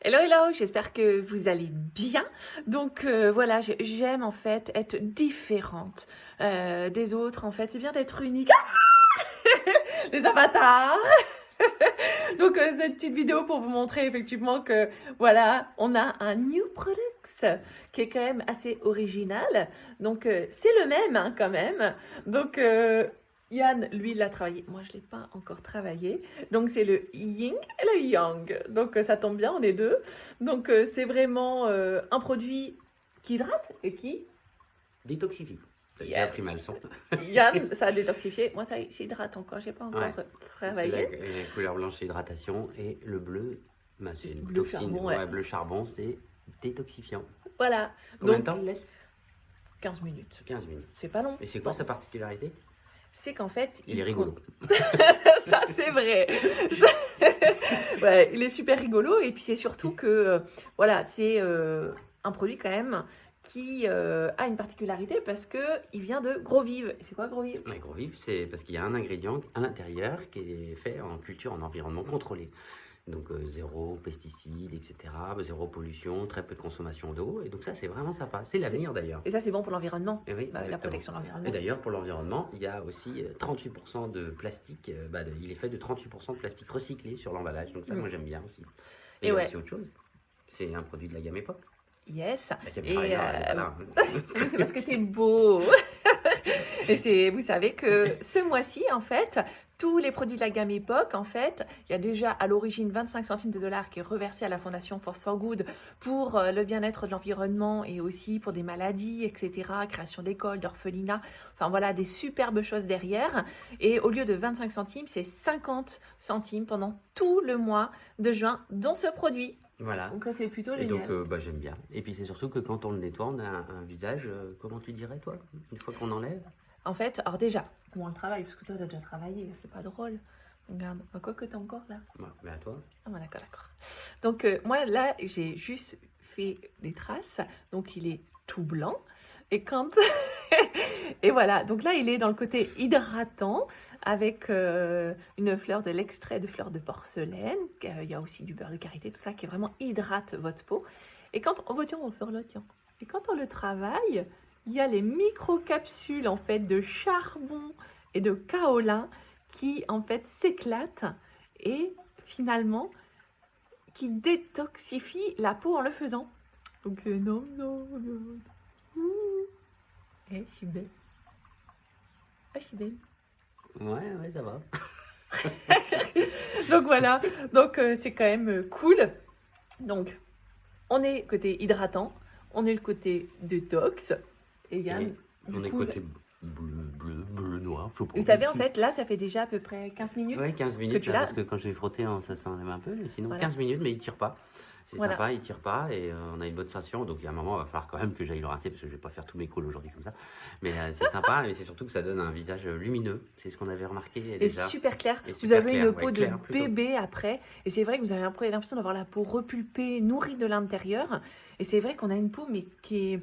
Hello, hello, j'espère que vous allez bien. Donc voilà, j'aime en fait être différente des autres. En fait, c'est bien d'être unique. Les avatars. Donc cette petite vidéo pour vous montrer effectivement que voilà, on a un new product qui est quand même assez original. Donc c'est le même hein, quand même. Donc Yann, lui, il l'a travaillé. Moi, je ne l'ai pas encore travaillé. Donc, c'est le Ying et le Yang. Donc, ça tombe bien, on est deux. Donc, c'est vraiment un produit qui hydrate et qui... Détoxifie. T'as déjà Yes. appris ma leçon. Yann, ça a détoxifié. Moi, ça hydrate encore. Je n'ai pas encore Ouais. C'est travaillé. la couleur blanche, c'est hydratation. Et le bleu, c'est une Bleu toxine. charbon, Ouais, ouais. bleu charbon, c'est détoxifiant. Voilà. Combien de Donc, temps il laisse 15 minutes. 15 minutes. C'est pas long. Et c'est quoi Bon. sa particularité? C'est qu'en fait... Il est rigolo. Ça, c'est vrai. Ouais, il est super rigolo. Et puis, c'est surtout que, voilà, c'est un produit quand même qui a une particularité parce qu'il vient de Grovive. Et c'est quoi Grovive? Agrovif, c'est parce qu'il y a un ingrédient à l'intérieur qui est fait en culture, en environnement contrôlé. Donc zéro pesticides, etc. Zéro pollution, très peu de consommation d'eau. Et donc ça, c'est vraiment sympa. C'est l'avenir d'ailleurs. Et ça, c'est bon pour l'environnement. Eh oui, La exactement. protection de l'environnement. Et d'ailleurs, pour l'environnement, il y a aussi 38% de plastique. Il est fait de 38% de plastique recyclé sur l'emballage. Donc ça, moi, j'aime bien aussi. Et il y a ouais. aussi autre chose. C'est un produit de la gamme Époque. Yes. La caméra est là, elle est pas là. Oui, c'est parce que t'es beau. Et vous savez que ce mois-ci, en fait, tous les produits de la gamme Époque, en fait, il y a déjà à l'origine 25 centimes de dollars qui est reversé à la fondation Force for Good pour le bien-être de l'environnement et aussi pour des maladies, etc., création d'écoles, d'orphelinats, enfin voilà, des superbes choses derrière. Et au lieu de 25 centimes, c'est 50 centimes pendant tout le mois de juin dans ce produit. Voilà. Donc ça, c'est plutôt Et génial. donc, j'aime bien. Et puis, c'est surtout que quand on le nettoie, on a un visage, comment tu dirais, toi, une fois qu'on enlève? En fait, alors déjà, comment on le travaille? Parce que toi, t'as déjà travaillé, c'est pas drôle. Regarde, quoi que t'as encore là? Ouais, mais à toi. Ah, bah, d'accord, d'accord. Donc, moi, là, j'ai juste fait des traces. Donc, il est tout blanc. Et quand... Et voilà, donc là, il est dans le côté hydratant avec une fleur de l'extrait de fleur de porcelaine. Il y a aussi du beurre de karité, tout ça qui vraiment hydrate votre peau. Et quand on... tiens, on va faire là, tiens. Et quand on le travaille, il y a les microcapsules en fait de charbon et de kaolin qui en fait s'éclatent et finalement qui détoxifient la peau en le faisant. Donc c'est énorme. Eh, je suis belle. Ah, je suis belle. Ouais, ça va. Donc voilà, donc c'est quand même cool. Donc on est côté hydratant, on est le côté détox. Et Yann, On est côté bleu, noir. Vous savez, en fait, là, ça fait déjà à peu près 15 minutes. Ouais, 15 minutes, tu là, l'as. parce que quand je l'ai frotté, ça s'enlève un peu. Mais sinon, Voilà. 15 minutes, mais il tire pas. C'est Voilà. sympa, il tire pas et on a une bonne sensation. Donc, il y a un moment, il va falloir quand même que j'aille le rincer parce que je vais pas faire tous mes calls aujourd'hui comme ça. Mais c'est sympa et c'est surtout que ça donne un visage lumineux. C'est ce qu'on avait remarqué Et déjà. super clair. Et Vous super avez clair, une ouais, peau de clair, plutôt. bébé après. Et c'est vrai que vous avez l'impression d'avoir la peau repulpée, nourrie de l'intérieur. Et c'est vrai qu'on a une peau, mais qui est...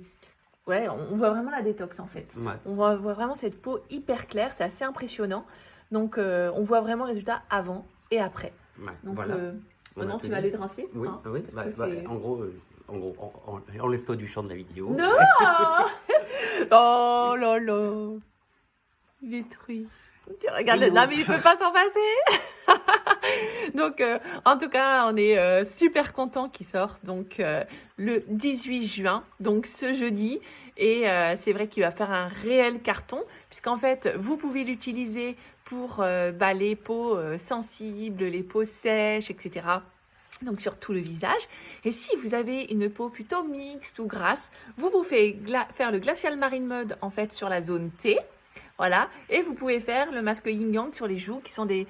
Ouais, on voit vraiment la détox en fait. Ouais. On voit vraiment cette peau hyper claire, c'est assez impressionnant. Donc on voit vraiment le résultat avant et après. Ouais, Donc voilà. maintenant tu vas aller te rincer. Oui, hein, oui. parce que En gros, enlève-toi du champ de la vidéo. Non. Oh là là. Il est triste. Tu regardes, Mais non. là mais il peut pas s'en passer. Donc en tout cas, on est super content qu'il sorte donc le 18 juin, donc ce jeudi. Et c'est vrai qu'il va faire un réel carton, puisqu'en fait, vous pouvez l'utiliser pour les peaux sensibles, les peaux sèches, etc. Donc sur tout le visage. Et si vous avez une peau plutôt mixte ou grasse, vous pouvez faire le Glacial Marine Mud en fait sur la zone T. Voilà, et vous pouvez faire le masque Yin Yang sur les joues qui sont des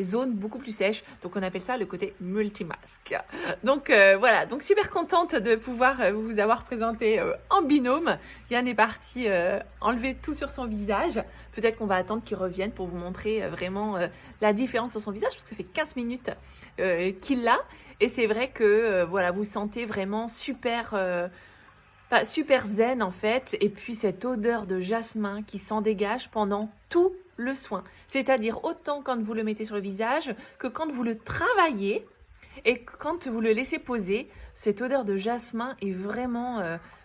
zones beaucoup plus sèches. Donc on appelle ça le côté multimasque. Donc voilà, donc super contente de pouvoir vous avoir présenté en binôme. Yann est parti enlever tout sur son visage. Peut-être qu'on va attendre qu'il revienne pour vous montrer vraiment la différence sur son visage, parce que ça fait 15 minutes qu'il l'a. Et c'est vrai que voilà, vous sentez vraiment super zen en fait, et puis cette odeur de jasmin qui s'en dégage pendant tout le soin. C'est-à-dire autant quand vous le mettez sur le visage que quand vous le travaillez. Et quand vous le laissez poser, cette odeur de jasmin est vraiment,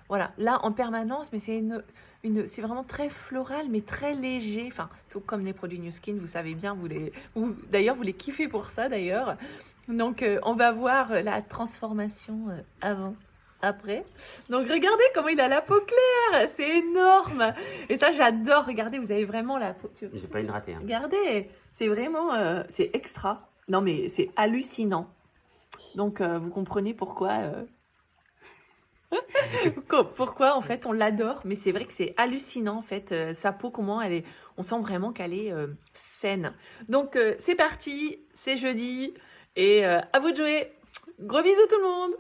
voilà, là en permanence, mais c'est vraiment très floral, mais très léger. Enfin, tout comme les produits New Skin, vous savez bien, d'ailleurs, vous les kiffez pour ça d'ailleurs. Donc, on va voir la transformation avant. Après. Donc, regardez comment il a la peau claire. C'est énorme. Et ça, j'adore. Regardez, vous avez vraiment la peau. J'ai pas une ratée. Hein. Regardez. C'est vraiment, c'est extra. Non, mais c'est hallucinant. Donc, vous comprenez pourquoi en fait on l'adore. Mais c'est vrai que c'est hallucinant en fait. Sa peau, comment elle est. On sent vraiment qu'elle est saine. Donc, c'est parti. C'est jeudi. Et à vous de jouer. Gros bisous tout le monde.